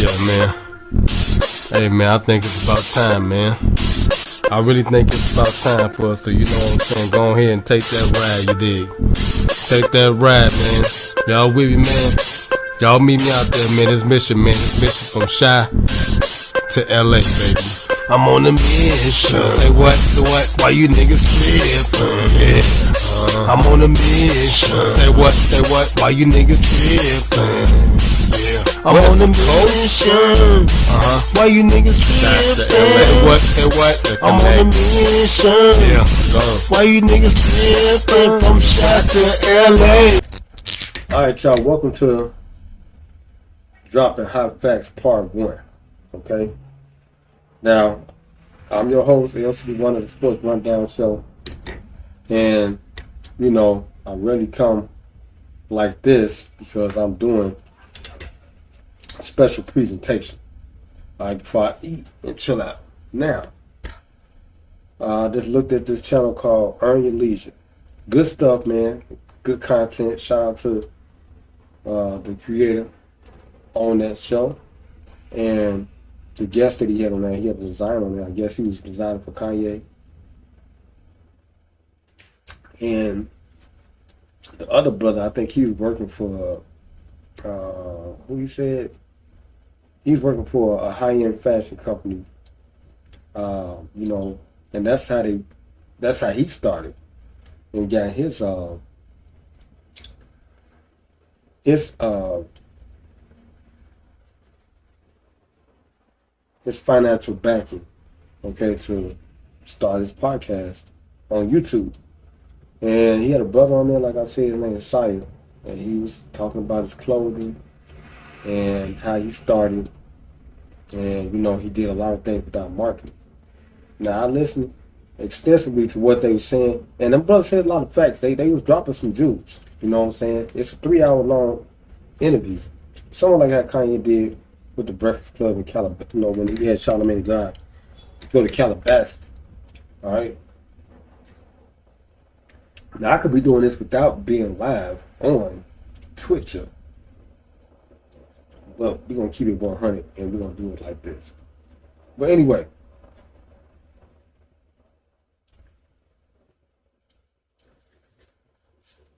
Yeah, man. Hey, man, I think it's about time, man. I really think it's about time for us to, you know what I'm saying, go ahead and take that ride, you dig? Take that ride, man. Y'all with me, man? Y'all meet me out there, man. This mission, man. This mission from Shy to LA, baby. I'm on a mission. Say what? Why you niggas trippin'? Yeah. I'm on a mission. Say what? Why you niggas trippin'? Yeah. I'm on a mission. Why you niggas trippin'? Say what? I'm on a mission. Yeah. Why you niggas trippin'? From Shy to LA. Alright, y'all. Welcome to Dropping Hot Facts Part 1. Okay? Now, I'm your host, LCDAONE of the Sports Rundown Show. And, you know, I really come like this because I'm doing a special presentation. Alright, before I eat and chill out. Now, I just looked at this channel called Earn Your Leisure. Good stuff, man. Good content. Shout out to the creator on that show. And the guest that he had on there, he had a design on there. I guess he was designing for Kanye. And the other brother, I think he was working for, who you said? He was working for a high-end fashion company. You know, and that's how he started. And got his financial backing, okay, to start his podcast on YouTube. And he had a brother on there, like I said, his name is Saya, and he was talking about his clothing and how he started. And, you know, he did a lot of things without marketing. Now, I listened extensively to what they were saying, and them brothers said a lot of facts. They was dropping some jewels, you know what I'm saying? It's a 3-hour-long interview. Something like how Kanye did with the Breakfast Club in Calabasas, you know, when he had Charlamagne God go to Calabasas. All right. Now I could be doing this without being live on Twitcher, but we're gonna keep it 100 and we're gonna do it like this. But anyway,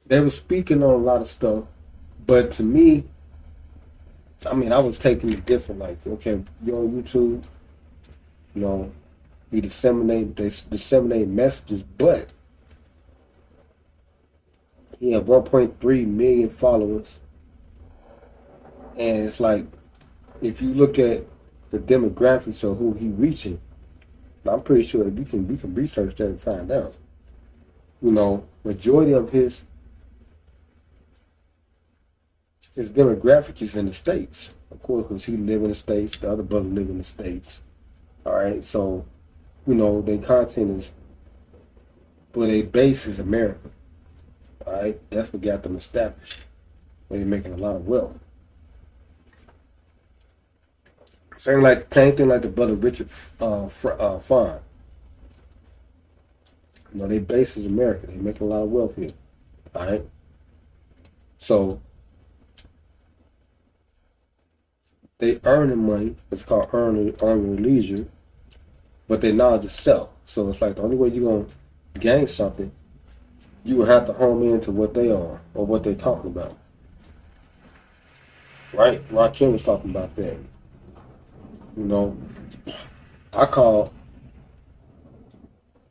they were speaking on a lot of stuff, but to me, I mean, I was taking it different. Like, okay, you're on YouTube, you know, they disseminate messages, but he had 1.3 million followers, and it's like, if you look at the demographics of who he reaching, I'm pretty sure that we can research that and find out. You know, majority of his demographic is in the States, of course, because he live in the States, the other brother live in the States. All right, so, you know, their content is, but their base is America. All right, that's what got them established. They're making a lot of wealth. Same thing like the brother Richard Fine. You know, their base is America. They're making a lot of wealth here. All right, so they earning money. It's called earn your leisure, but their knowledge is self. So it's like the only way you're gonna gain something, you will have to home into what they are or what they're talking about. Right? Rakim was talking about that. You know,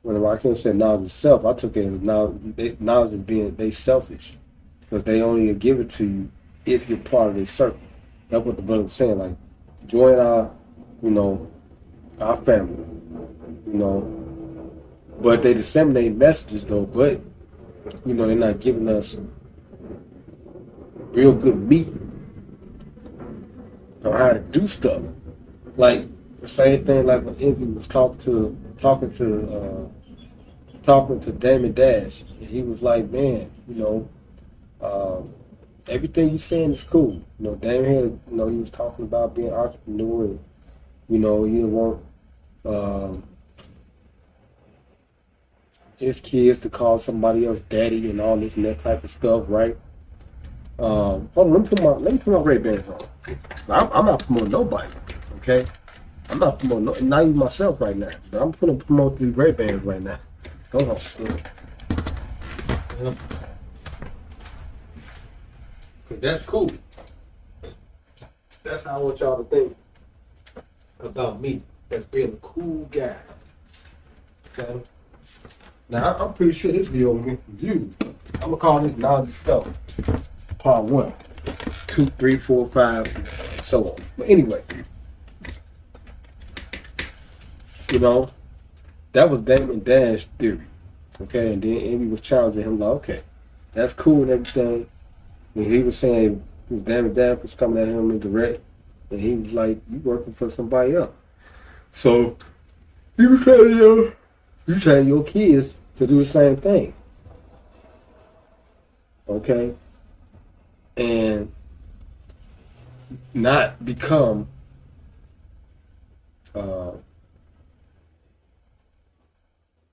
when Rakim said knowledge is self, I took it as knowledge is being they selfish because they only give it to you if you're part of their circle. That's what the brother was saying. Like, join our, you know, our family, you know. But they disseminate messages though. But you know, they're not giving us real good meat on how to do stuff. Like the same thing, like when Envy was talking to Damon Dash, and he was like, man, you know. Everything he's saying is cool. You know, Damon had, you know, he was talking about being an entrepreneur and, you know, he didn't want his kids to call somebody else daddy and all this and that type of stuff, right? Hold on, let me put my Ray-Bans on. I'm not promoting nobody, okay? I'm not promoting not even myself right now. But I'm gonna promote these Ray-Bans right now. Hold on. Cause that's cool. That's how I want y'all to think about me as being a cool guy. Okay. Now I'm pretty sure this video will get views. I'm gonna call this knowledge itself part 1, 2, 3, 4, 5, so on. But anyway, you know, that was Damon Dash's theory. Okay, and then Amy was challenging him like, okay, that's cool and everything. And he was saying his Damon Dash was coming at him in direct, and he was like, you working for somebody else. So you was telling your kids to do the same thing. Okay? And not become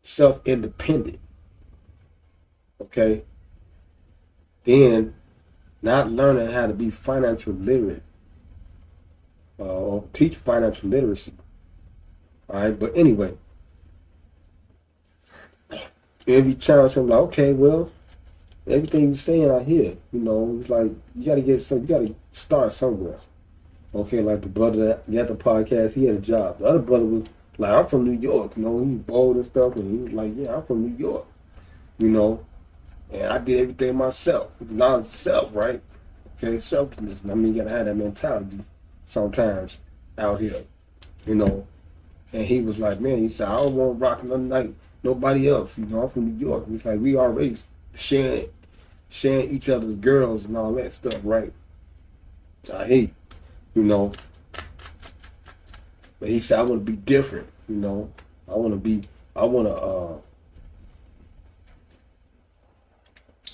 self-independent. Okay? Then not learning how to be financial literate or teach financial literacy. All right? But anyway, if you challenge him like, okay, well, everything you're saying I hear, you know, it's like you gotta start somewhere. Okay, like the brother that got the podcast, he had a job. The other brother was like, I'm from New York, you know, he was bold and stuff, and he was like, yeah, I'm from New York, you know, and I did everything myself. Knowledge self, right? Okay, selflessness. I mean, you gotta have that mentality sometimes out here, you know. And he was like, man, he said, I don't want to rock nothing like nobody else, you know, I'm from New York. It's like we already sharing each other's girls and all that stuff, right? I hate, you know. But he said, I want to be different, you know. I want to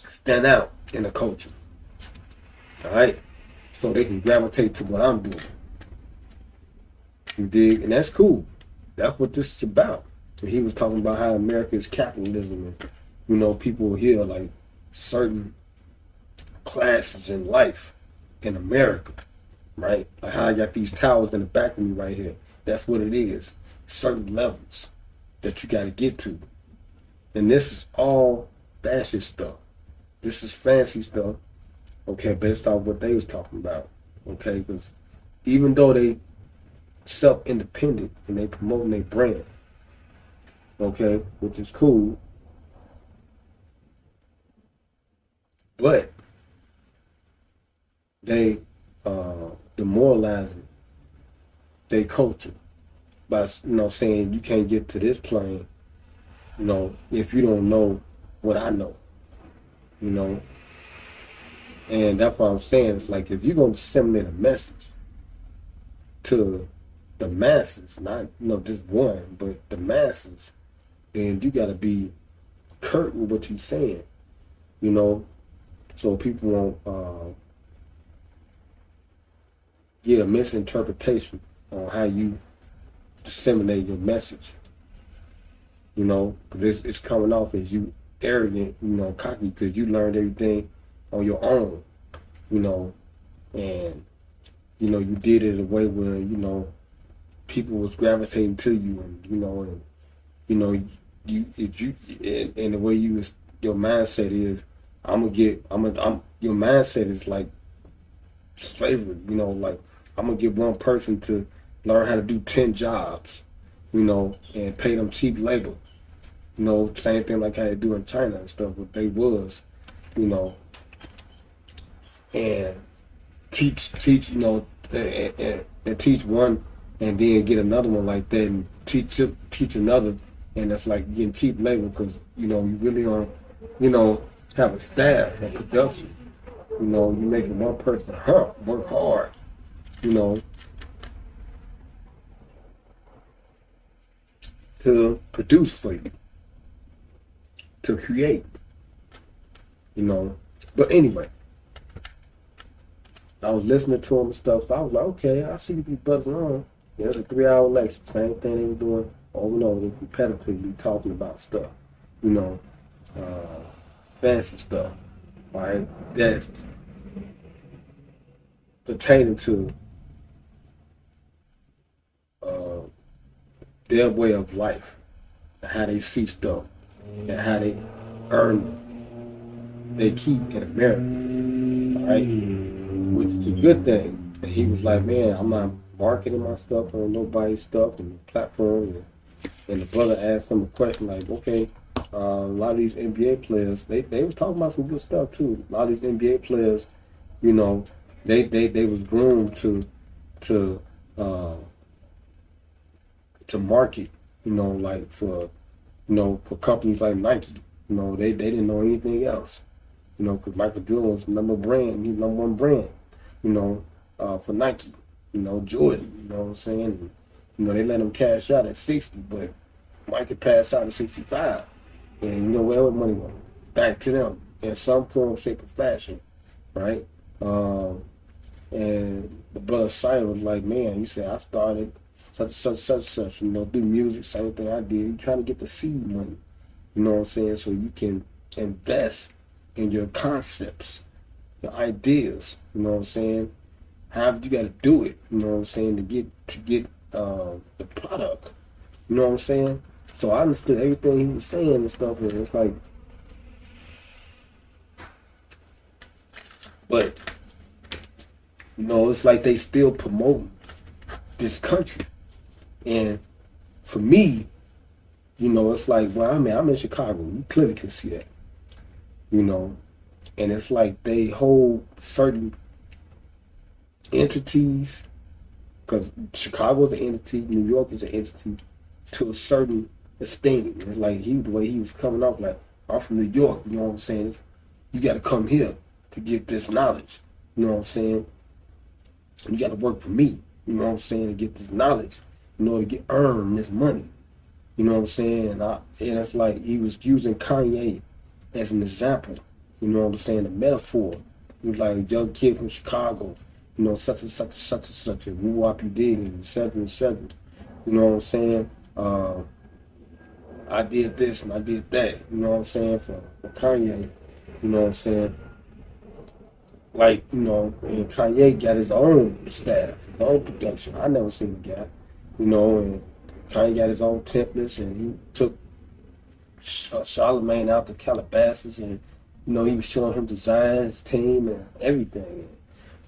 stand out in the culture, all right? So they can gravitate to what I'm doing. You dig? And that's cool. That's what this is about. And he was talking about how America is capitalism and, you know, people here like certain classes in life in America, right? Like how I got these towers in the back of me right here. That's what it is. Certain levels that you got to get to. And this is all fashion stuff. This is fancy stuff, okay, based off what they was talking about, okay? Because even though they self-independent and they promoting their brand, okay, which is cool, but they demoralizing their culture by, you know, saying you can't get to this plane, you know, if you don't know what I know, you know. And that's what I'm saying. It's like if you're gonna disseminate a message to the masses, not, you know, just one, but the masses, then you gotta be curt with what you're saying, you know, so people won't get a misinterpretation on how you disseminate your message, you know, because it's coming off as you arrogant, you know, cocky, because you learned everything on your own, you know, and, you know, you did it in a way where, you know, people was gravitating to you, and, you know, and, you know, and the way your mindset is, your mindset is like slavery, you know, like I'm gonna get one person to learn how to do 10 jobs, you know, and pay them cheap labor, you know, same thing like how they do in China and stuff, what they was, you know, and teach, you know, and teach one, and then get another one like that, and teach another, and that's like getting cheap labor, because, you know, you really don't, you know, have a staff and production, you know, you making one person work hard, you know, to produce for you, to create, you know. But anyway, I was listening to him and stuff, so I was like, okay, I see what these brothers are on. Yeah, it was a 3-hour lecture, same thing they were doing over and over, repetitively talking about stuff, you know, fancy stuff, right? That's pertaining to uh, their way of life, and how they see stuff, and how they earn they keep in America, right? Which is a good thing. And he was like, man, I'm not marketing my stuff on nobody's stuff and platform. And the brother asked him a question like, okay, a lot of these NBA players, they was talking about some good stuff too. A lot of these NBA players, you know, they was groomed to uh, to market, like for companies like Nike. They didn't know anything else. Because Michael Jordan was he's number one brand, for Nike. Jordan, what I'm saying? And, they let him cash out at 60, but Mike could pass out at 65. And where the money went? Back to them in some form, shape, or fashion, right? And the brother Simon was like, man, he said, I started such, do music, same thing I did. You trying to get the seed money, you know what I'm saying? So you can invest in your concepts, your ideas, you know what I'm saying? However you got to do it, you know what I'm saying, to get the product, you know what I'm saying? So I understood everything he was saying and stuff, and it's like, but it's like they still promoting this country, and for me, it's like, well, I'm in Chicago. You clearly can see that, and it's like they hold certain entities, because Chicago is an entity, New York is an entity, to a certain esteem. It's like the way he was coming off, like, I'm from New York, you know what I'm saying? You got to come here to get this knowledge, you know what I'm saying? You got to work for me, you know what I'm saying, to get this knowledge, to earn this money, you know what I'm saying? And it's like he was using Kanye as an example, you know what I'm saying, a metaphor. He was like a young kid from Chicago, such and such and such and such, and woo wop you did, and et cetera, you know what I'm saying? I did this and I did that, you know what I'm saying, for Kanye, you know what I'm saying? Like, and Kanye got his own staff, his own production. I never seen the guy, and Kanye got his own templates, and he took Charlemagne out to Calabasas, and, he was showing him designs, team, and everything.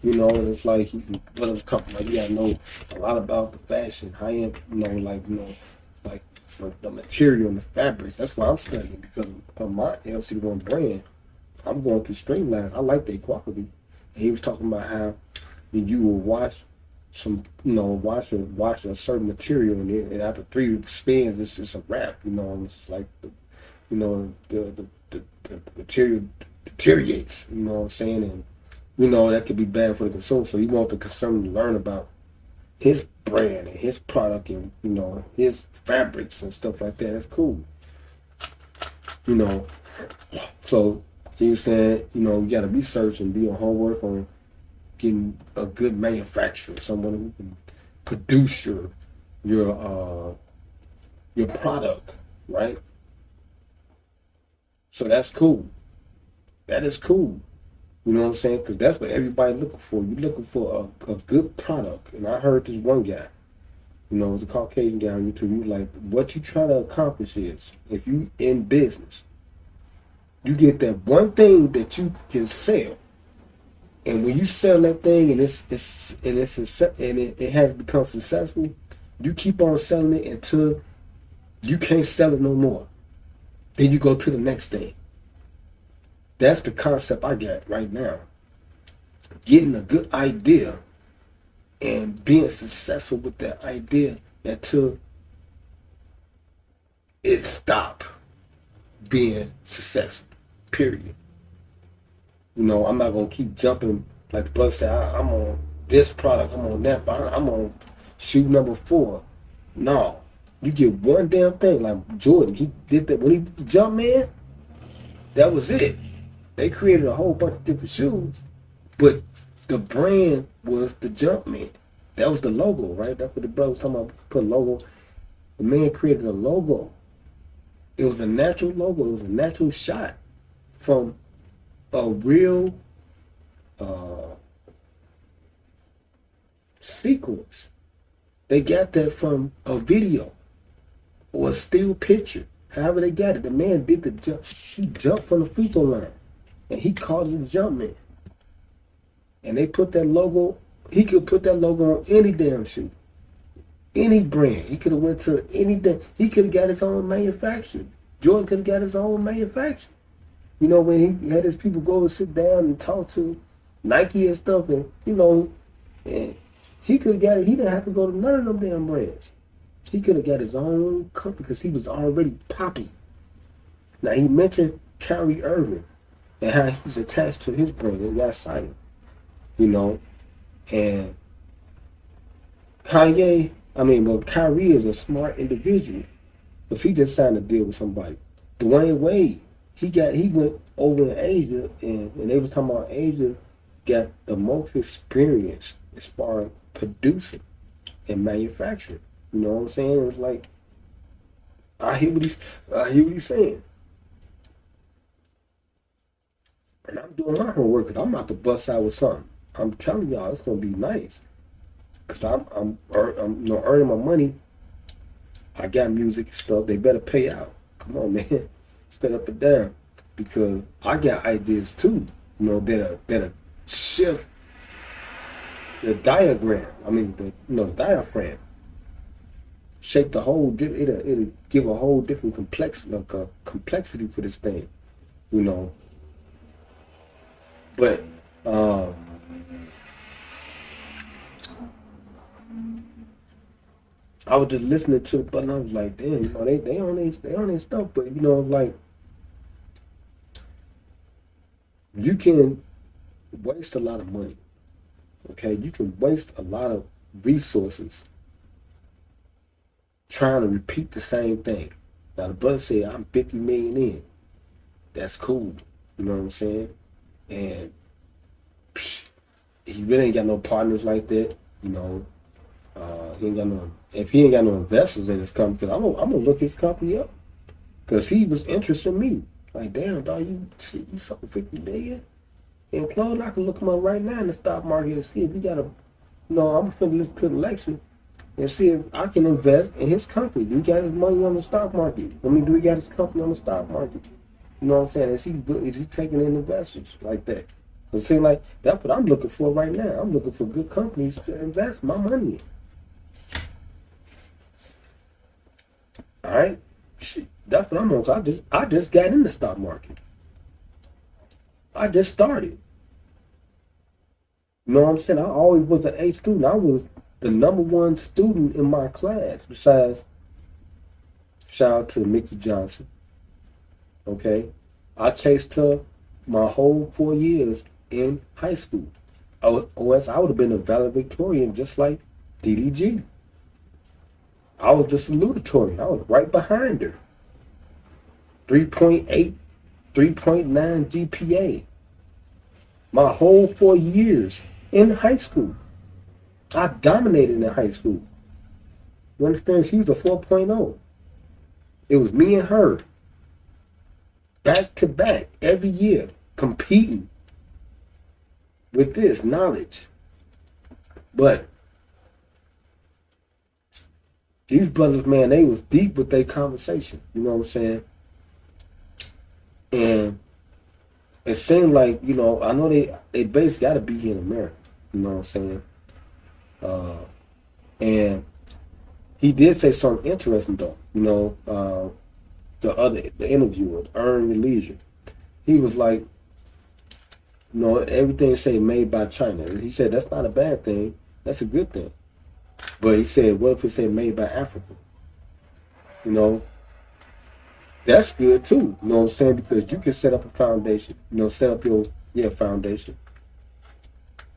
And it's like what I was talking about. You gotta know a lot about the fashion, high end, like the material and the fabrics. That's why I'm studying, because of my LCDAONE brand. I'm going through Streamlines. I like their quality. And he was talking about how you will wash a certain material, and after 3 spins, it's just a wrap. And it's like the material deteriorates. You know what I'm saying? And that could be bad for the consumer. So you want the consumer to learn about his brand and his product, and his fabrics and stuff like that. That's cool. So he was saying, you got to research and be on homework on getting a good manufacturer, someone who can produce your product, right? So that's cool. That is cool. You know what I'm saying? Because that's what everybody's looking for. You're looking for a good product. And I heard this one guy, it was a Caucasian guy on YouTube. He was like, what you trying to accomplish is, if you in business, you get that one thing that you can sell. And when you sell that thing and it has become successful, you keep on selling it until you can't sell it no more. Then you go to the next thing. That's the concept I got right now. Getting a good idea and being successful with that idea until it stop being successful. Period. I'm not gonna keep jumping like the brother said. I'm on this product, I'm on that, but I'm on shoe number 4. No, you get one damn thing. Like Jordan, he did that when he did the jump, man. That was it. They created a whole bunch of different shoes, but the brand was the Jumpman. That was the logo, right? That's what the brother was talking about. Put a logo. The man created a logo. It was a natural logo. It was a natural shot from a real sequence. They got that from a video or a still picture. However they got it. The man did the jump. He jumped from the free throw line. And he called it a jump man. And they put that logo. He could put that logo on any damn shoe. Any brand. He could have went to anything. He could have got his own manufacturer. Jordan could have got his own manufacturer. You know, when he had his people go and sit down and talk to Nike and stuff, and you know, and he could have got it. He didn't have to go to none of them damn brands. He could have got his own company because he was already popping. Now he mentioned Kyrie Irving and how he's attached to his brand and got signed. You know, and Kyrie is a smart individual because he just signed a deal with somebody. Dwayne Wade, he went over in Asia and they was talking about Asia got the most experience as far as producing and manufacturing. You know what I'm saying? It's like I hear what he's saying. And I'm doing my homework because I'm about to bust out with something. I'm telling y'all it's gonna be nice. Cause I'm earning my money. I got music and stuff. They better pay out. Come on, man. Straight up and down. Because I got ideas too. You know, better shift the diagram. The diaphragm. Shape the whole. It'll give a whole different complexity for this thing. You know. But I was just listening to it, but I was like, damn, you know, they on their stuff, but you know, like you can waste a lot of money. Okay, you can waste a lot of resources trying to repeat the same thing. Now the brother said, I'm 50 million in. That's cool. You know what I'm saying? And he really ain't got no partners like that, you know. If he ain't got no investors in his company, because I'm gonna look his company up, because he was interested in me. Like, damn, dog, you sold 50 million in clothes. I can look him up right now in the stock market and see if he got I'm finna listen to the lecture and see if I can invest in his company. Do he got his money on the stock market? Do he got his company on the stock market? You know what I'm saying? Is he taking in investors like that? It seems like that's what I'm looking for right now. I'm looking for good companies to invest my money in. All right, shit, that's what I'm on. So I just got in the stock market. I just started. You know what I'm saying? I always was an A student. I was the #1 student in my class. Besides, shout out to Mickey Johnson. Okay, I chased her my whole 4 years in high school. I would have been a valedictorian just like DDG. I was the salutatorian. I was right behind her. 3.8, 3.9 GPA. My whole 4 years in high school. I dominated in high school. You understand? She was a 4.0. It was me and her. Back to back every year. Competing with this knowledge. But these brothers, man, they was deep with their conversation. You know what I'm saying? And it seemed like, you know, I know they basically got to be here in America. You know what I'm saying? And he did say something interesting, though. You know, the interviewer, Earn Your Leisure. He was like, you know, everything say made by China. And he said that's not a bad thing. That's a good thing. But he said, what if it said made by Africa? You know, that's good too. You know what I'm saying? Because you can set up a foundation. You know, set up your foundation.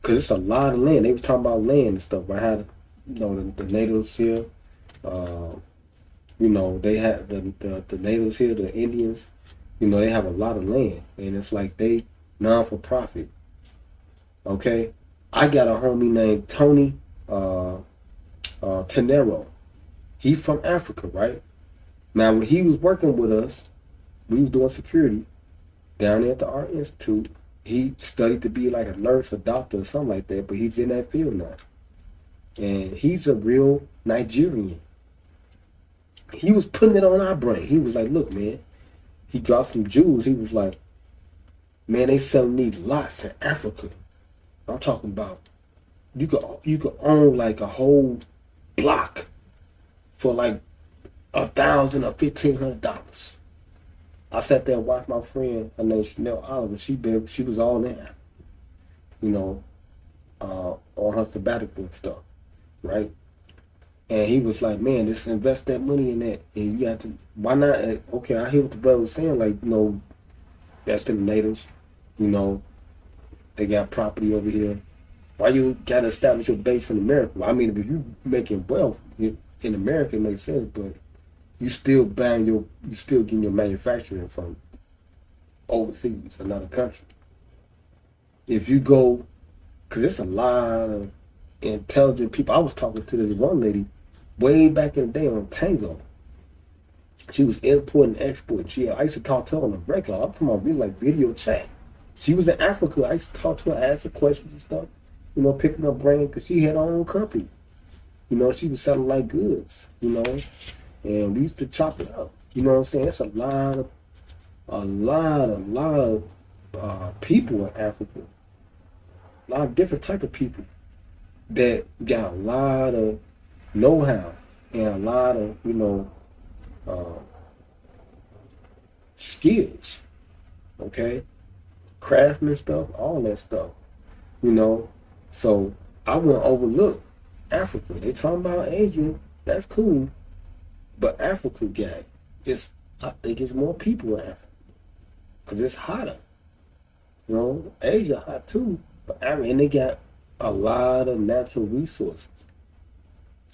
Because it's a lot of land. They was talking about land and stuff. I had, you know, the natives here. You know, they had the natives here, the Indians. You know, they have a lot of land. And it's like they non-for-profit. Okay? I got a homie named Tony Tenero. He from Africa, right? Now, when he was working with us, we was doing security down there at the Art Institute. He studied to be like a nurse, a doctor, or something like that, but he's in that field now. And he's a real Nigerian. He was putting it on our brain. He was like, look, man, he got some Jews. He was like, man, they selling these lots in Africa. I'm talking about you could own like a whole block for like $1,000 or $1,500. I sat there and watched my friend, her name Chanel Oliver. She was all in, you know, on her sabbatical and stuff, right? And he was like, man, just invest that money in that. And you have to, why not? Okay, I hear what the brother was saying, like, that's the natives, you know, they got property over here. Why you got to establish your base in America? Well, I mean, if you making wealth in America, it makes sense, but you still getting your manufacturing from overseas, another country. If you go, because there's a lot of intelligent people. I was talking to this one lady way back in the day on Tango. She was importing and exporting. I used to talk to her on the regular. I'm talking about really like video chat. She was in Africa. I used to talk to her, ask her questions and stuff, picking her brain because she had her own company. She was selling like goods, and we used to chop it up. You know what I'm saying? It's a lot of people in Africa. A lot of different type of people that got a lot of know-how and a lot of, skills, okay? Craftsman stuff, all that stuff, So I wouldn't overlook Africa. They talking about Asia, that's cool, but Africa I think it's more people in Africa because it's hotter. Asia hot too, but and they got a lot of natural resources,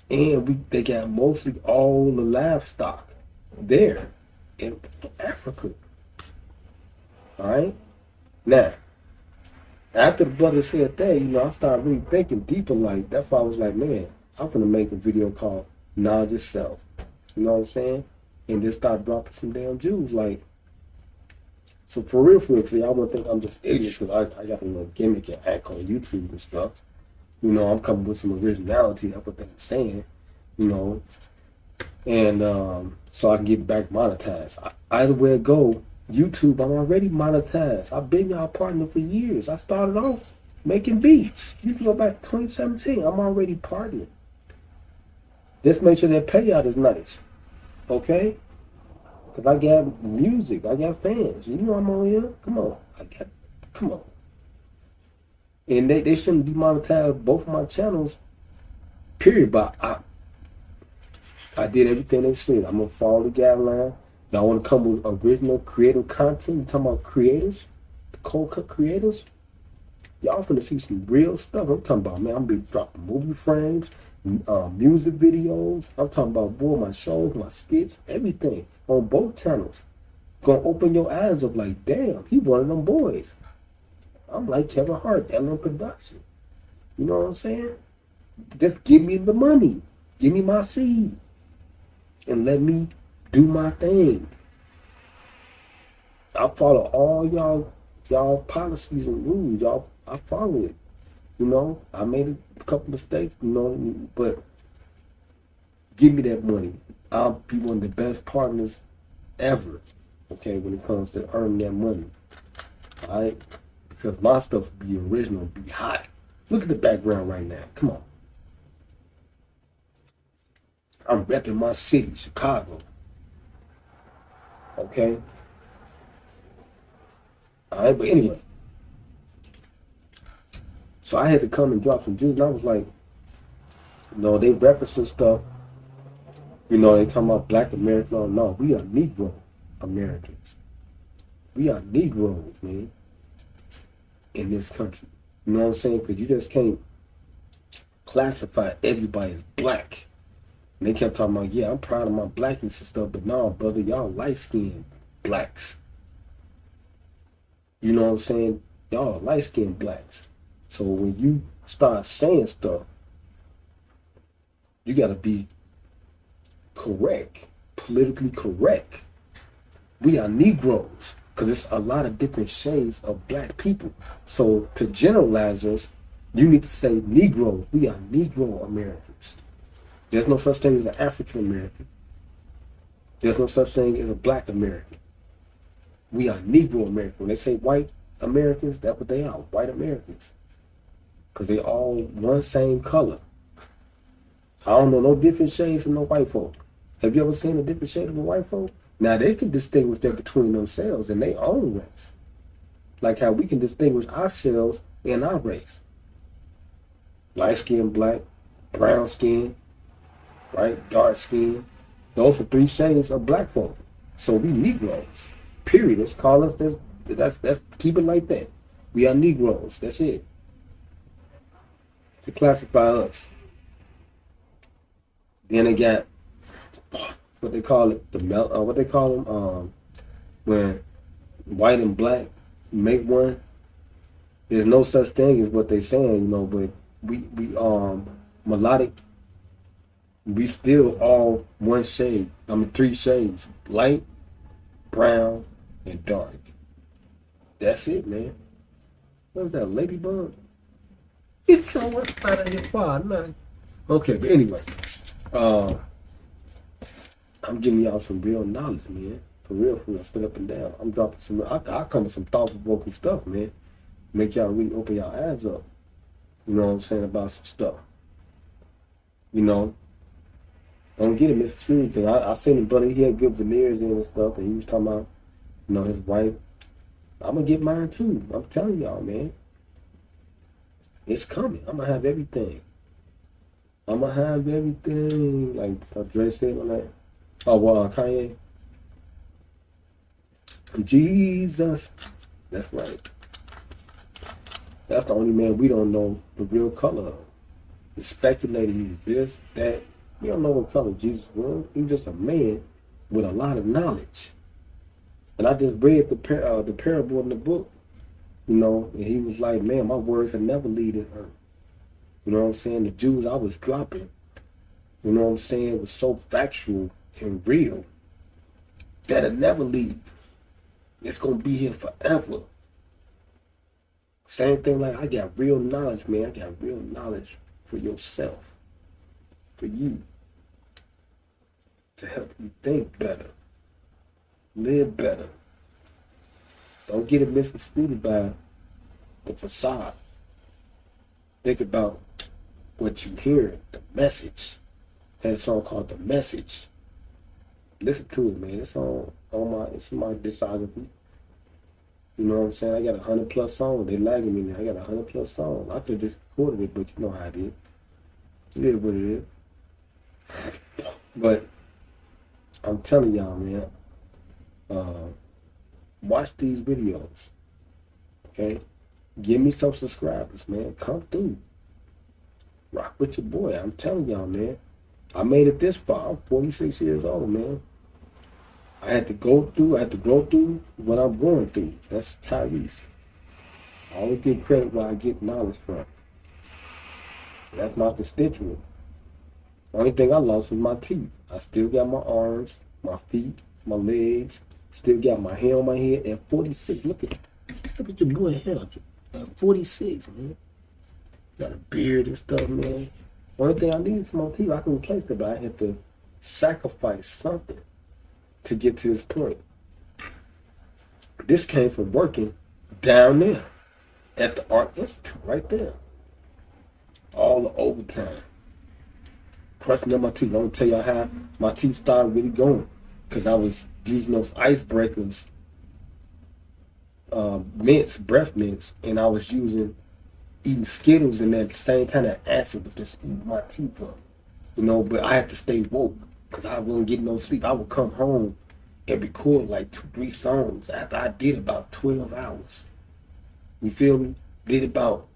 and they got mostly all the livestock there in Africa. All right, now after the brother said that, I started really thinking deeper. Like that's why I was like, man, I'm gonna make a video called "Knowledge Itself." You know what I'm saying? And just start dropping some damn Jews. Like, so for real, I wouldn't think I'm just ignorant because I got a little gimmick and act on YouTube and stuff. I'm coming with some originality. That's what they're saying. And so I can get back monetized. Either way it go, YouTube, I'm already monetized. I've been y'all partner for years. I started off making beats. You can go back to 2017. I'm already partnering. Just make sure that payout is nice. Okay? Because I got music. I got fans. I'm on here. Come on. Come on. And they shouldn't demonetize both of my channels, period. But I did everything they said. I'm going to follow the guideline. Y'all want to come with original creative content? You talking about creators? The cold cut creators? Y'all finna see some real stuff. I'm talking about, man, I'm going to be dropping movie frames, music videos. I'm talking about, boy, my shows, my skits, everything on both channels. Gonna open your eyes up like, damn, he one of them boys. I'm like Kevin Hart, LM Production. You know what I'm saying? Just give me the money. Give me my seed. And let me do my thing. I follow all y'all policies and rules. I follow it. I made a couple mistakes, but give me that money. I'll be one of the best partners ever, okay, when it comes to earning that money. All right? Because my stuff will be original, be hot. Look at the background right now. Come on. I'm repping my city, Chicago. Okay? All right, but anyway. So I had to come and drop some Jews, and I was like, they referencing stuff. They talking about Black Americans. No, we are Negro Americans. We are Negroes, man, in this country. You know what I'm saying? Because you just can't classify everybody as black. And they kept talking about, yeah, I'm proud of my blackness and stuff, but no, brother, y'all light-skinned blacks. You know what I'm saying? Y'all are light-skinned blacks. So when you start saying stuff, you got to be correct, politically correct. We are Negroes because there's a lot of different shades of black people. So to generalize us You need to say Negro. We are Negro Americans. There's no such thing as an African American. There's no such thing as a Black American. We are Negro American. When they say white Americans, that's what they are, white Americans. Because they all one same color. I don't know no different shades from no white folk. Have you ever seen a different shade of a white folk? Now they can distinguish that between themselves and their own race. Like how we can distinguish ourselves in our race. Light skin, black, brown skin, right, dark skin. Those are 3 shades of black folk. So we Negroes. Period. Let's call us this. That's keep it like that. We are Negroes. That's it. To classify us. Then they got what they call it, what they call them, when white and black make one. There's no such thing as what they saying, but we melodic. We still all one shade. 3 shades: light, brown, and dark. That's it, man. What is that, ladybug? It's so much out of your far, man. Okay, but anyway, I'm giving y'all some real knowledge, man. For real, straight up and down. I'm dropping some. I come with some thought-provoking stuff, man. Make y'all really open y'all eyes up. You know what I'm saying, about some stuff. Don't get it misconstrued, because I seen him, brother. He had good veneers in and stuff, and he was talking about, his wife. I'm gonna get mine too. I'm telling y'all, man. It's coming. I'm gonna have everything. Like Dre said on that. Oh, well, Kanye. Jesus. That's right. That's the only man we don't know the real color of. We speculated he was this, that. We don't know what color Jesus was. He was just a man with a lot of knowledge. And I just read the parable in the book, and he was like, man, my words have never leaved earth. You know what I'm saying? The Jews I was dropping, you know what I'm saying, was so factual and real that it never leave. It's going to be here forever. Same thing, like I got real knowledge, man. I got real knowledge for yourself, for you, to help you think better, live better. Don't get it misconstrued by the facade. Think about what you hear, the message. I had a song called The Message. Listen to it, man. It's on my discography. You know what I'm saying? I got 100+ songs. They lagging me now. I got 100+ songs. I could have just recorded it, but you know how it is. It is what it is. But I'm telling y'all, man, watch these videos. Okay? Give me some subscribers, man. Come through. Rock with your boy. I'm telling y'all, man. I made it this far. I'm 46 years old, man. I had to grow through what I'm going through. That's Tyrese. I always give credit where I get knowledge from. That's my constituent. The only thing I lost was my teeth. I still got my arms, my feet, my legs. Still got my hair on my head. At 46, look at your boy hair. At 46, man. Got a beard and stuff, man. Only thing I need is my teeth. I can replace it, but I had to sacrifice something to get to this point. This came from working down there at the Art Institute, right there. All the overtime. Crushing up my teeth. I'm gonna tell y'all how my teeth started really going. Because I was using those icebreakers, mints, breath mints, and I was eating Skittles, and at the same time that acid was just eating my teeth up. But I had to stay woke because I wasn't getting no sleep. I would come home and record like 2-3 songs after I did about 12 hours. You feel me? Did about,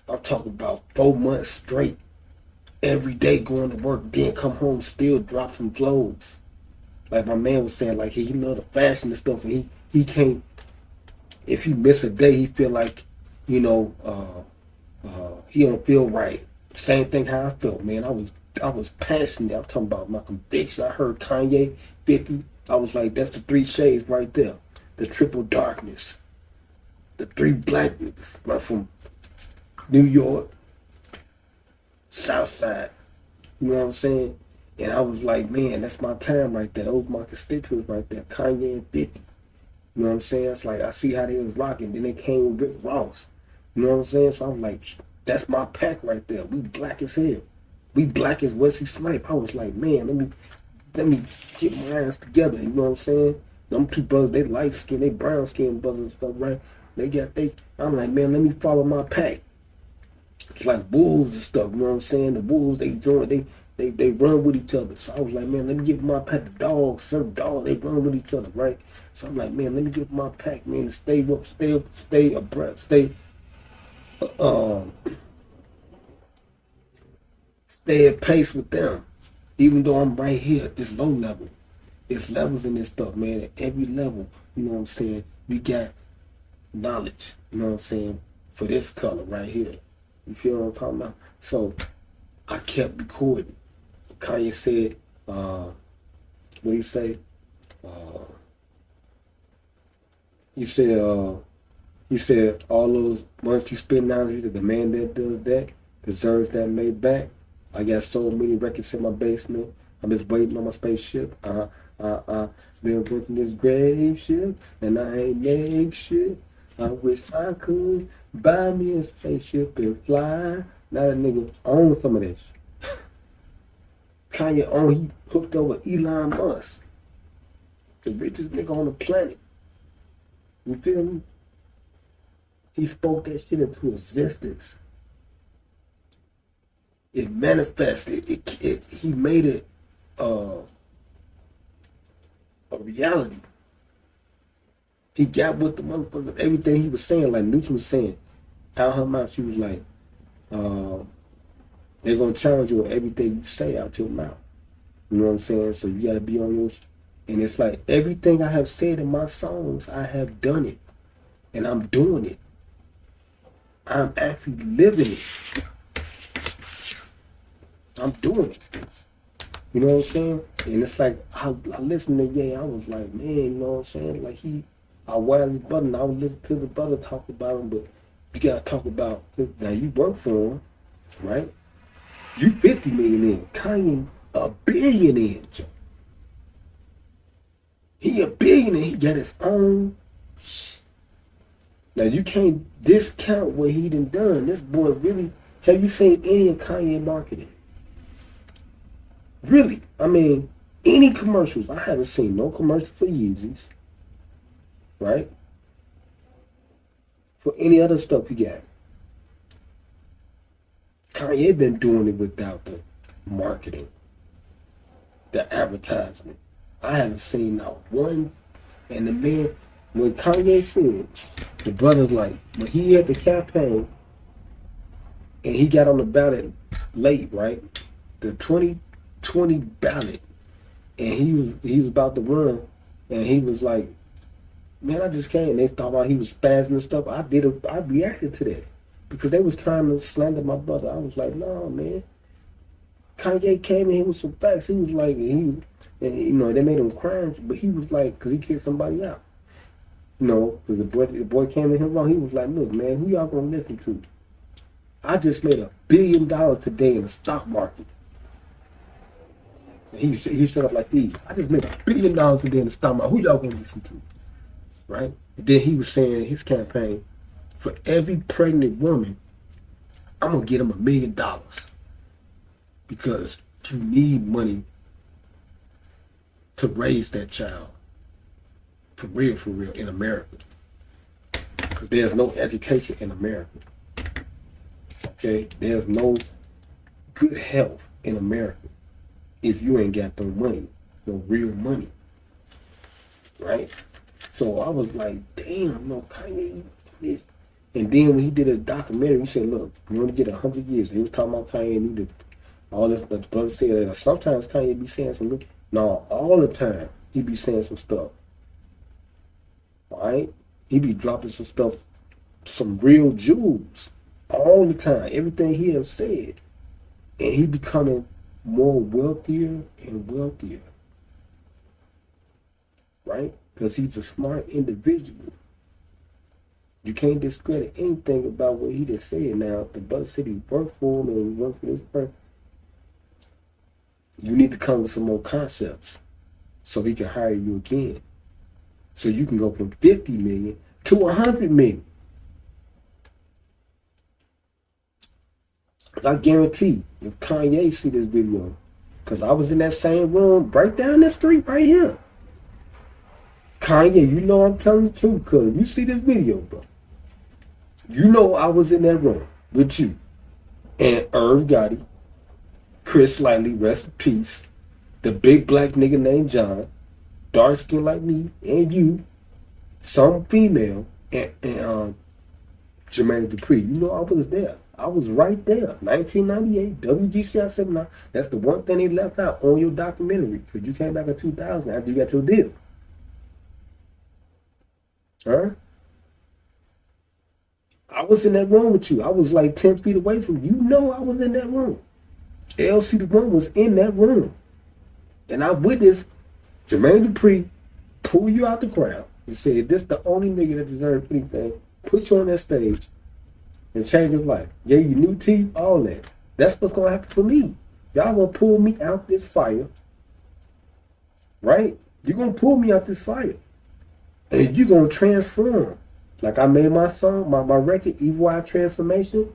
I'm talking about 4 months straight. Every day going to work, then come home, still drop some flows. Like my man was saying, like he love the fashion and stuff, and he can't, if he miss a day, he feel like, he don't feel right. Same thing how I felt, man. I was passionate. I'm talking about my conviction. I heard Kanye 50. I was like, that's the 3 shades right there. The triple darkness. The 3 blackness. New York, South Side. You know what I'm saying? And I was like, man, that's my time right there. Those my constituents right there. Kanye and 50. You know what I'm saying? It's like I see how they was rocking. Then they came with Rick Ross. You know what I'm saying? So I'm like, that's my pack right there. We black as hell. We black as Wesley Snipes. I was like, man, let me get my ass together. You know what I'm saying? Them two brothers, they light skin, they brown skin brothers and stuff, right? I'm like, man, let me follow my pack. It's like wolves and stuff, you know what I'm saying? The wolves, they join, they run with each other. So I was like, man, let me give my pack. The dogs, some dog, they run with each other, right? So I'm like, man, let me give my pack, man, to stay abreast, stay at pace with them. Even though I'm right here at this low level. It's levels in this stuff, man. At every level, you know what I'm saying? We got knowledge, you know what I'm saying, for this color right here. You feel what I'm talking about? So I kept recording. Kanye said, what do you say? He said all those, once you spend down, he said the man that does that deserves that made back. I got so many records in my basement. I'm just waiting on my spaceship. Been working this grave ship, and I ain't made shit. I wish I could buy me a spaceship and fly. Now that nigga owns some of this. Kanye he hooked over Elon Musk, the richest nigga on the planet. You feel me? He spoke that shit into existence. It manifested. He made it a reality. He got with the motherfucker, everything he was saying, like Newton was saying, out her mouth, she was like, they're gonna challenge you on everything you say out your mouth. You know what I'm saying? So you gotta be on your, and it's like everything I have said in my songs, I have done it. And I'm doing it. I'm actually living it. I'm doing it. You know what I'm saying? And it's like, I listened to Ye, I was like, man, you know what I'm saying? Like I was his brother, and I was listening to the brother talk about him, but you gotta talk about, now you work for him, right? You 50 million in. Kanye, a billionaire. He a billionaire, he got his own shit. Now you can't discount what he done. This boy really, have you seen any of Kanye marketing? Really, I mean, any commercials. I haven't seen no commercial for Yeezys, right? For any other stuff he got. Kanye been doing it without the marketing, the advertisement. I haven't seen not one. And the man, when Kanye said, the brother's like, when he had the campaign and he got on the ballot late, right? The 2020 ballot, and he was about to run, and he was like, man, I just can't. And they thought about he was spazzing and stuff. I reacted to that because they was trying to slander my brother. I was like, no, man. Kanye came in here with some facts. He was like, and you know, they made him crimes, but he was like, because he kicked somebody out. You know, because the boy came in here wrong. He was like, look, man, who y'all gonna listen to? I just made $1 billion today in the stock market. And he set up like these. I just made $1 billion today in the stock market. Who y'all gonna listen to? Right? And then he was saying in his campaign, for every pregnant woman, I'm gonna get him $1 million. Because you need money to raise that child. For real, in America. Because there's no education in America. Okay? There's no good health in America if you ain't got no money, no real money. Right? So I was like, damn, no, Kanye. And then when he did his documentary, he said, look, you only get 100 years. He was talking about Kanye needed all this, the brother said that sometimes Kanye be saying some, no, all the time he be saying some stuff. Right? He be dropping some stuff, some real jewels all the time. Everything he has said. And he becoming more wealthier and wealthier. Right? Because he's a smart individual. You can't discredit anything about what he just said. Now, the brother said he worked for him and he worked for this person. You need to come with some more concepts so he can hire you again. So you can go from 50 million to 100 million. I guarantee if Kanye see this video, because I was in that same room right down the street right here. Kanye, you know I'm telling the truth, because if you see this video, bro, you know I was in that room with you and Irv Gotti, Chris Lightly, rest in peace, the big black nigga named John, dark skin like me, and you, some female, and Jermaine Dupri. You know I was there. I was right there. 1998, WGCI 79. That's the one thing they left out on your documentary, because you came back in 2000 after you got your deal. Huh? I was in that room with you. I was like 10 feet away from you. You know I was in that room. LCDAONE was in that room. And I witnessed Jermaine Dupri pull you out the crowd and said, this the only nigga that deserves anything. Put you on that stage and change your life. Gave you new teeth, all that. That's what's going to happen for me. Y'all going to pull me out this fire. Right? You're going to pull me out this fire. And you're going to transform. Like I made my song, my record, Evil Eye Transformation.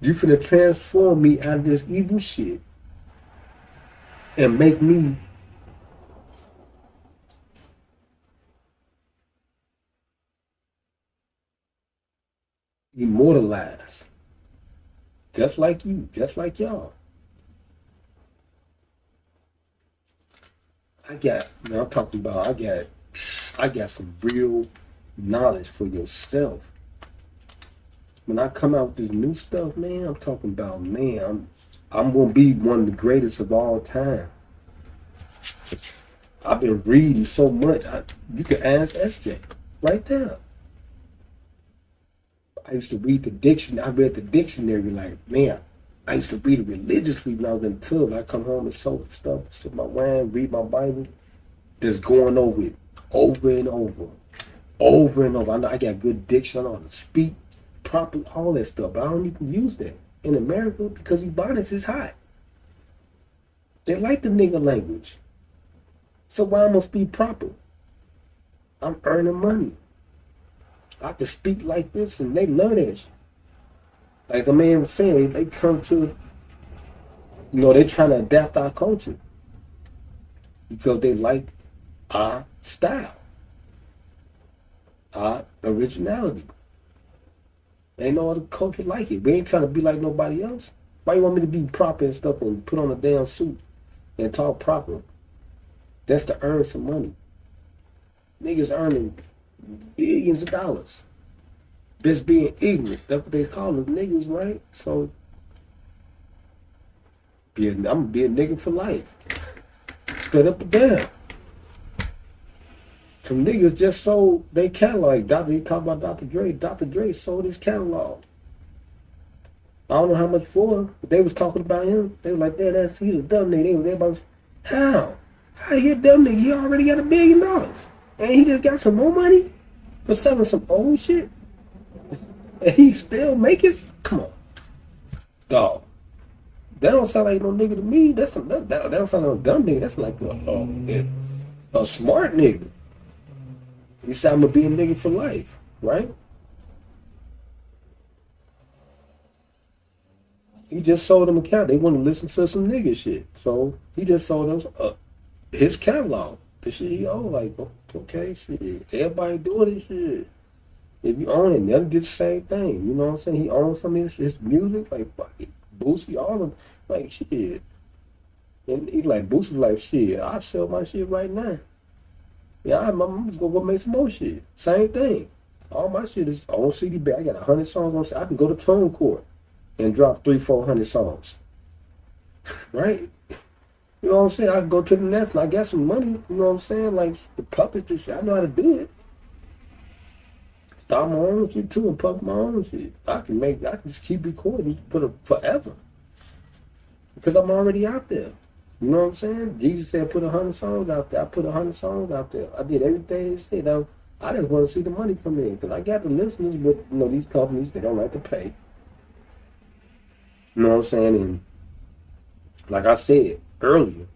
You finna transform me out of this evil shit and make me immortalized. Just like you, just like y'all. I'm talking about, I got some real knowledge for yourself. When I come out with this new stuff, man, I'm talking about, man, I'm gonna be one of the greatest of all time. I've been reading so much. You can ask SJ right there. I used to read the dictionary. I read the dictionary like, man, I used to read it religiously when I was in tub. I come home and soak stuff, sip my wine, read my Bible, just going over it over and over. Over and over. I know I got good diction. I know how to speak properly, all that stuff. But I don't even use that in America because Ebonics is hot. They like the nigga language. So why I must be proper? I'm earning money. I can speak like this and they love that shit. Like the man was saying, they come to, they trying to adapt our culture because they like our style. Our originality. Ain't no other culture like it. We ain't trying to be like nobody else. Why you want me to be proper and stuff and put on a damn suit and talk proper? That's to earn some money. Niggas earning billions of dollars. Just being ignorant. That's what they call them, niggas, right? So, I'm gonna be a nigga for life. Straight up and down. Some niggas just sold their catalog. He talked about Dr. Dre. Dr. Dre sold his catalog. I don't know how much for, but they was talking about him. They were like, he's a dumb nigga. They was about, how? How he a dumb nigga? He already got $1 billion. And he just got some more money for selling some old shit? And he still make it? Come on. Dog. That don't sound like no nigga to me. That don't sound like no dumb nigga. That's like a smart nigga. He said, I'm going to be a nigga for life, right? He just sold them a catalog. They want to listen to some nigga shit. So he just sold them his catalog. The shit he owned. Like, okay, shit. Everybody doing this shit. If you own it, they'll get the same thing. You know what I'm saying? He owns some of his music. Like, fuck it. Boosie, all of them. Like, shit. And he like, Boosie like, shit, I sell my shit right now. Yeah, I'm just gonna go make some more shit. Same thing. All my shit is on CD back. I got 100 songs on CD. I can go to Tone Court and drop 300-400 songs. Right? You know what I'm saying? I can go to the next and I got some money. You know what I'm saying? Like the puppets, this shit. I know how to do it. Start my own shit too and puff my own shit. I can just keep recording forever. Because I'm already out there. You know what I'm saying? Jesus said put 100 songs out there. I put 100 songs out there. I did everything he said. I just want to see the money come in because I got the listeners, but these companies they don't like to pay. You know what I'm saying? And like I said earlier,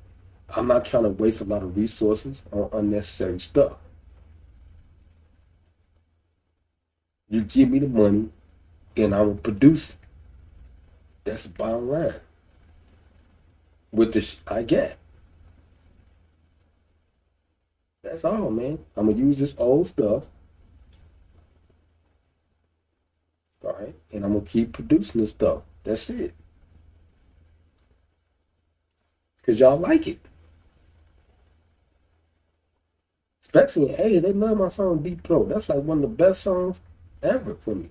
I'm not trying to waste a lot of resources on unnecessary stuff. You give me the money, and I will produce it. That's the bottom line. With this, I get. That's all, man. I'm gonna use this old stuff, all right, and I'm gonna keep producing this stuff. That's it. Cause y'all like it, especially hey, they love my song Deep Throat. That's like one of the best songs ever for me.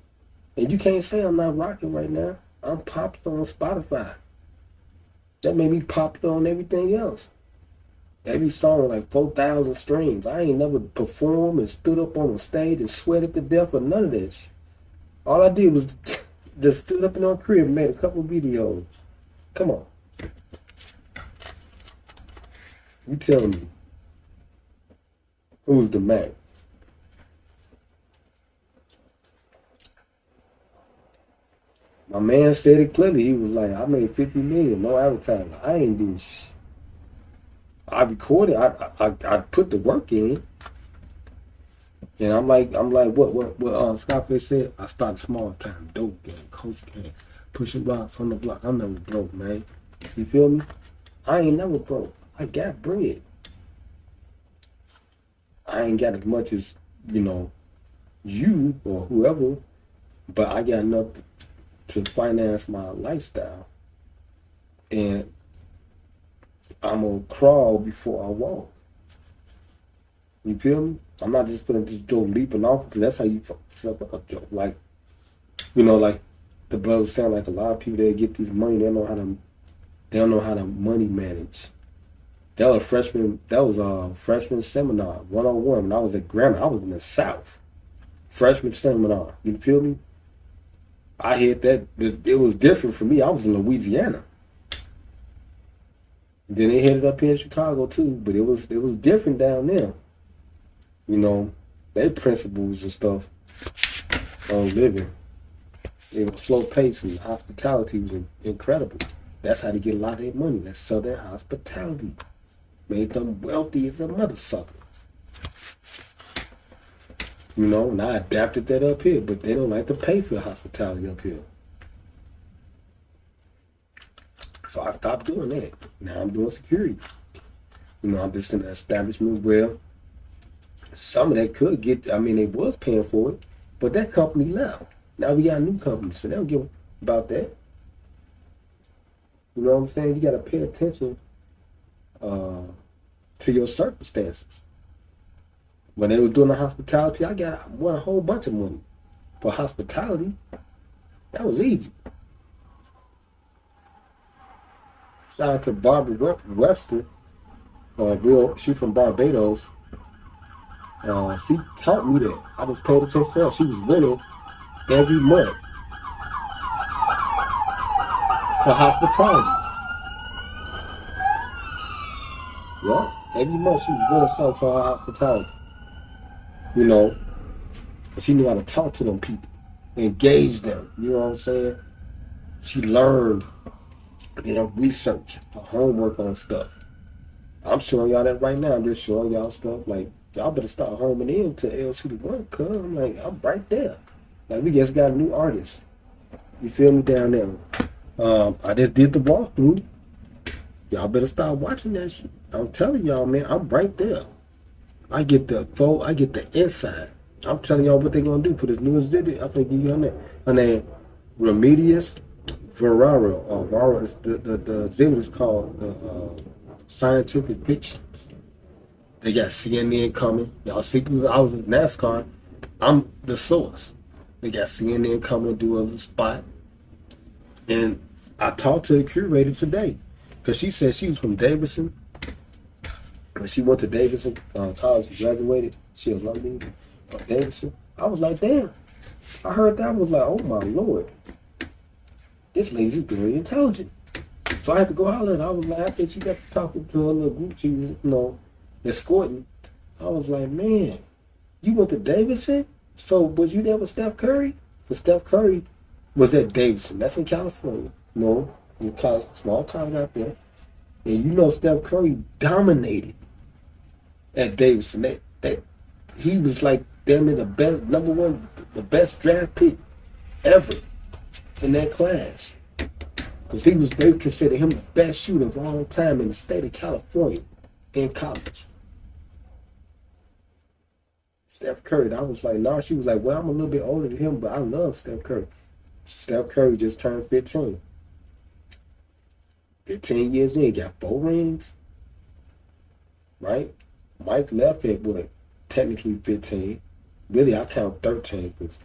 And you can't say I'm not rocking right now. I'm popular on Spotify. That made me popular on everything else. Every song like 4,000 streams. I ain't never performed and stood up on the stage and sweated to death or none of that shit. All I did was just stood up in our crib and made a couple videos. Come on. You tell me. Who's the man? My man said it clearly. He was like, I made 50 million, no advertising. I ain't doing shit. I recorded, I put the work in. And I'm like, what Scarface said? I started small time, dope game, cocaine, pushing rocks on the block. I'm never broke, man. You feel me? I ain't never broke. I got bread. I ain't got as much as, you or whoever, but I got enough to finance my lifestyle. And I'm gonna crawl before I walk. You feel me? I'm not just gonna just go leaping off because that's how you fuck up a joke. Like, like the brothers sound like a lot of people that get these money, they don't know how to money manage. That was a freshman seminar, 101. When I was at Grambling, I was in the South. Freshman seminar. You feel me? I heard that it was different for me. I was in Louisiana. Then they headed up here in Chicago too, but it was different down there. Their principles and stuff on living. It was slow pace and hospitality was incredible. That's how they get a lot of their money. That's Southern hospitality. Made them wealthy as a mother sucker. And I adapted that up here, but they don't like to pay for hospitality up here. So I stopped doing that. Now I'm doing security. I'm just in an establishment where some of that could get, they was paying for it, but that company left. Now we got a new company, so they don't give about that. You know what I'm saying? You got to pay attention to your circumstances. When they was doing the hospitality, I won a whole bunch of money. For hospitality, that was easy. Shout out to Barbara Webster. She from Barbados. She taught me that. I just paid attention to her. She was winning every month for hospitality. Yeah, every month she was winning something for her hospitality. She knew how to talk to them people, engage them. You know what I'm saying? She learned, did her research, her homework on stuff. I'm showing y'all that right now. I'm just showing y'all stuff like y'all better start homing in to LCDAONE, cuz I'm right there. Like we just got a new artist. You feel me down there? I just did the walkthrough. Y'all better start watching that shit. I'm telling y'all, man, I'm right there. I get the inside. I'm telling y'all what they gonna do for this newest video. I'm gonna give you her name. Her name, Remedios Vararo. Vararo is the exhibit is called Scientific Fictions. They got CNN coming. Y'all see, I was in NASCAR. I'm the source. They got CNN coming to do a spot. And I talked to the curator today because she said she was from Davidson. When she went to Davidson college, graduated. She was like me from Davidson. I was like, damn. I heard that. I was like, oh my Lord. This lady's very intelligent. So I had to go holler at her. I was like, after she got talking to her little group, she was, escorting. I was like, man, You went to Davidson? So was you there with Steph Curry? Because Steph Curry was at Davidson. That's in California. No, in college, small college out there. And you know Steph Curry dominated at Davidson. That he was like damn near the best number one, the best draft pick ever in that class. Because they consider him the best shooter of all time in the state of California in college. Steph Curry, I was like, nah, she was like, well, I'm a little bit older than him, but I love Steph Curry. Steph Curry just turned 15. 15 years in, got 4 rings, right? Mike left at what, technically 15. Really, I count 13 because,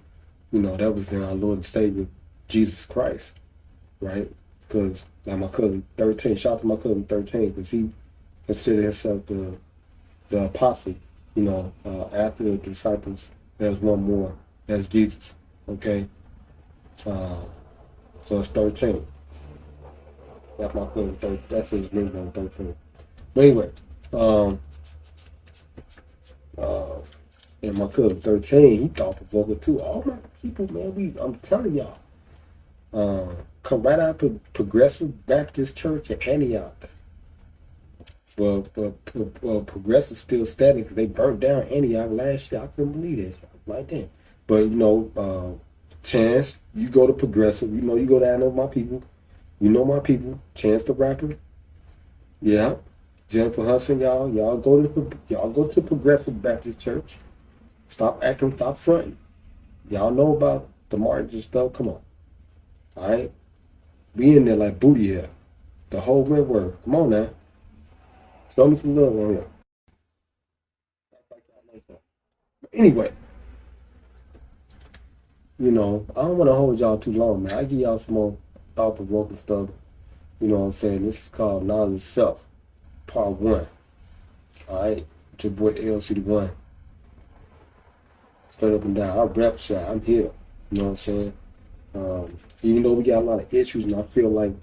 that was in our Lord and Savior, Jesus Christ, right? Because, like my cousin, 13, shout out to my cousin 13, because he considered himself the apostle, after the disciples, there's one more, that's Jesus, okay? So it's 13. That's my cousin, that's his ring on 13. But anyway, and my cousin 13, he thought provoking too. All my people, man, I'm telling y'all, come right out of Progressive Baptist Church in Antioch. But Progressive still standing because they burnt down Antioch last year. I couldn't believe it. Right then. But Chance, you go to Progressive. You go down there with my people. You know my people. Chance the rapper. Yeah. Jennifer Hudson, y'all go to Progressive Baptist Church. Stop acting, stop fronting. Y'all know about the margins and stuff. Come on. All right. We in there like booty here. The whole red word. Come on now. Show me some love on here. Anyway, I don't want to hold y'all too long, man. I give y'all some more thought-provoking stuff. You know what I'm saying? This is called Knowledge Self, Part 1. All right? It's your boy LCDAONE. Straight up and down. I rep shot. I'm here. You know what I'm saying? Even though we got a lot of issues, and I feel like,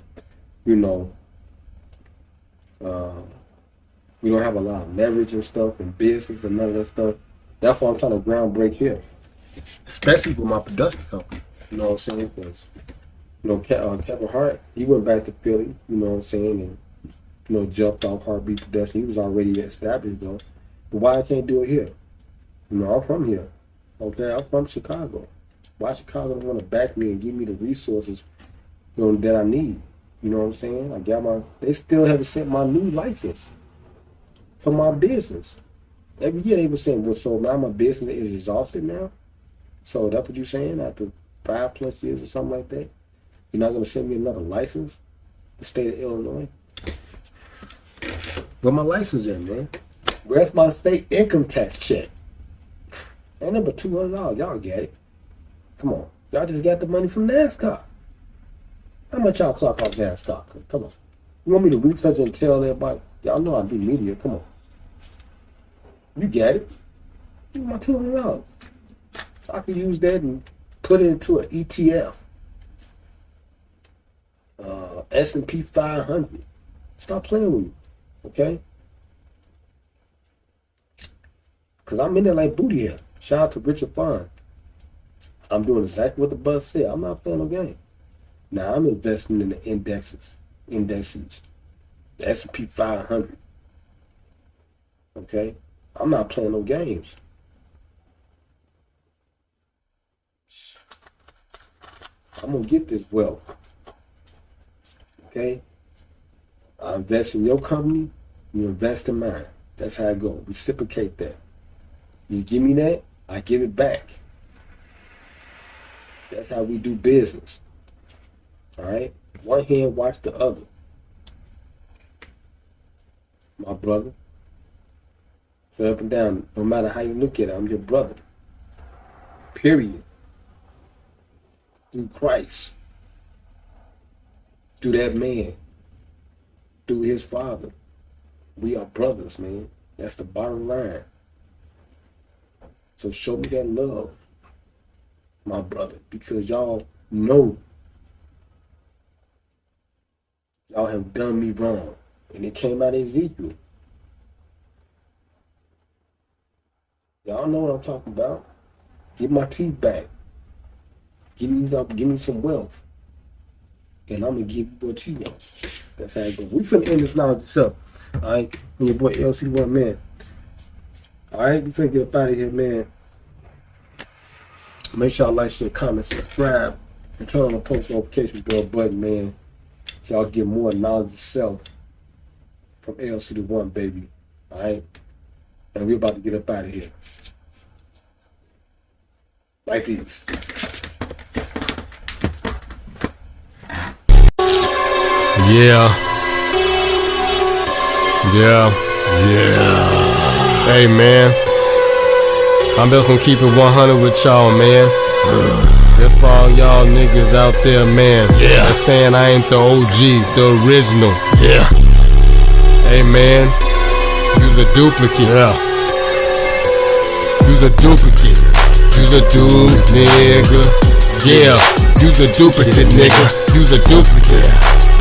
we don't have a lot of leverage and stuff and business and none of that stuff. That's why I'm trying to ground break here, especially with my production company. You know what I'm saying? Because, Kevin Hart, he went back to Philly, you know what I'm saying, and, jumped off Heartbeat Production. He was already established, though. But why I can't do it here? I'm from here. Okay, I'm from Chicago. Why Chicago don't want to back me and give me the resources, that I need? You know what I'm saying? They still haven't sent my new license for my business. Every year they were saying, well, so now my business is exhausted now? So that's what you're saying after 5+ years or something like that? You're not going to send me another license? The state of Illinois? Where my license in, man? Where's my state income tax check? Ain't number $200. Y'all get it. Come on. Y'all just got the money from NASCAR. How much y'all clock off NASCAR? Come on. You want me to research and tell everybody? Y'all know I do media. Come on. You get it. Give me my $200. I can use that and put it into an ETF. S&P 500. Stop playing with me. Okay? Because I'm in there like booty here. Shout out to Richard Fine. I'm doing exactly what the buzz said. I'm not playing no game. Now I'm investing in the indexes. The S&P 500. Okay? I'm not playing no games. I'm going to get this wealth. Okay? I invest in your company, you invest in mine. That's how I go. Reciprocate that. You give me that, I give it back. That's how we do business. All right? One hand wash the other. My brother. So up and down, no matter how you look at it, I'm your brother. Period. Through Christ. Through that man. Through his father. We are brothers, man. That's the bottom line. So show me that love, my brother, because y'all know y'all have done me wrong. And it came out of Ezekiel. Y'all know what I'm talking about. Get my teeth back. Give me some wealth. And I'm gonna give you what you want. That's how it goes. We finna end this knowledge itself. Alright? And your boy LCDAONE, man. Alright, we finna get up out of here, man. Make sure y'all like, share, comment, subscribe, and turn on the post notification bell button, man. So y'all get more knowledge itself from LCDAONE, baby. Alright? And we're about to get up out of here. Like this. Yeah. Hey, man. I'm just gonna keep it 100 with y'all, man. That's for all y'all niggas out there, man. That's saying I ain't the OG, the original. Hey, man. You's a duplicate. You's a duplicate. You's a dude, nigga. You's a duplicate, nigga. You's a duplicate.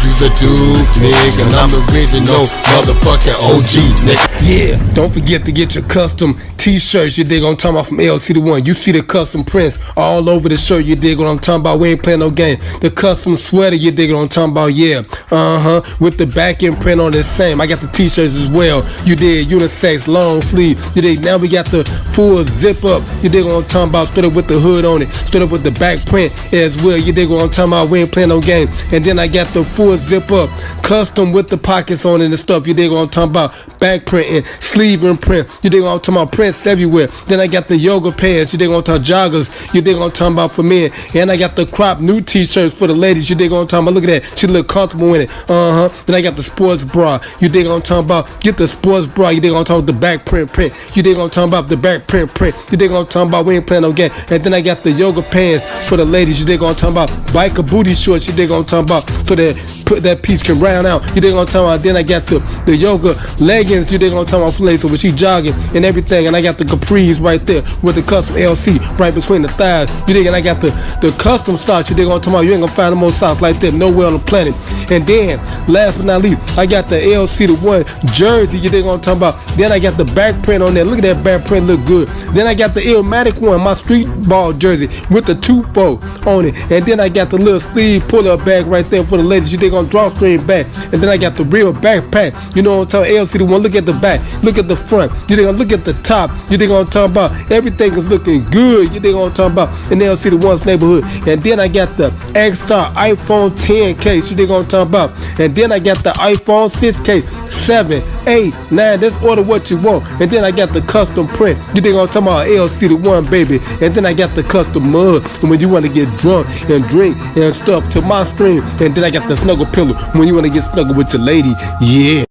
You's a dude, nigga, and I'm the original motherfucking OG, nigga. Don't forget to get your custom t-shirts, you dig what I'm talking about, from LCDAONE. You see the custom prints all over the shirt, you dig what I'm talking about. We ain't playing no game. The custom sweater, you dig what I'm talking about, with the back end print on the same. I got the t-shirts as well, you dig, unisex, long sleeve, you dig. Now we got the full zip up, you dig what I'm talking about, straight up with the hood on it, straight up with the back print as well, you dig what I'm talking about. We ain't playing no game. And then I got the full zip up, custom with the pockets on it and stuff, you dig what I'm talking about. Back print and sleeve and print, you dig what I'm talking about. Prints everywhere. Then I got the yoga pants, you dig what I'm talking about. Joggers, you dig what I'm talking about, for men. And I got the crop new t-shirts for the ladies, you dig what I'm talking about. Look at that, she look comfortable in it. Then I got the sports bra, you dig what I'm talking about. Get the sports bra, you dig what I'm talking about. The back print, you dig what I'm talking about. The back print, you dig what I'm talking about. We ain't playing no game. And then I got the yoga pants for the ladies, you dig what I'm talking about. Biker booty shorts, you dig what I'm talking about, so that that piece can round out, you dig what I'm talking about. Then I got the yoga leggings, you dig what I'm talking about, for ladies, so when she jogging and everything. And I got the capris right there with the custom LC right between the thighs, you dig. And I got the custom socks, you dig what I'm talking about. You ain't gonna find no more socks like that nowhere on the planet. And then last but not least, I got the LCDAONE jersey, you dig what I'm talking about. Then I got the back print on there. Look at that back print, look good. Then I got the Illmatic one, my street ball jersey with the 2-4 on it. And then I got the little sleeve pull-up bag right there for the ladies, you dig, on drawstring back. And then I got the real backpack, you know what I'm talking about. LCDAONE, look at the back, look at the front, you dig, look at the top, you dig what I'm talking about. Everything is looking good, you dig what I'm talking about, in LCDAONE's neighborhood. And then I got the X-Star iPhone 10 case, you dig what I'm talking about. And then I got the iPhone 6 case, 7, 8, 9, just order what you want. And then I got the custom print, you dig what I'm talking about, LCDAONE, baby. And then I got the custom mug, and when you want to get drunk and drink and stuff, to my stream. And then I got the snuggle pillow when you want to get snuggle with your lady, yeah.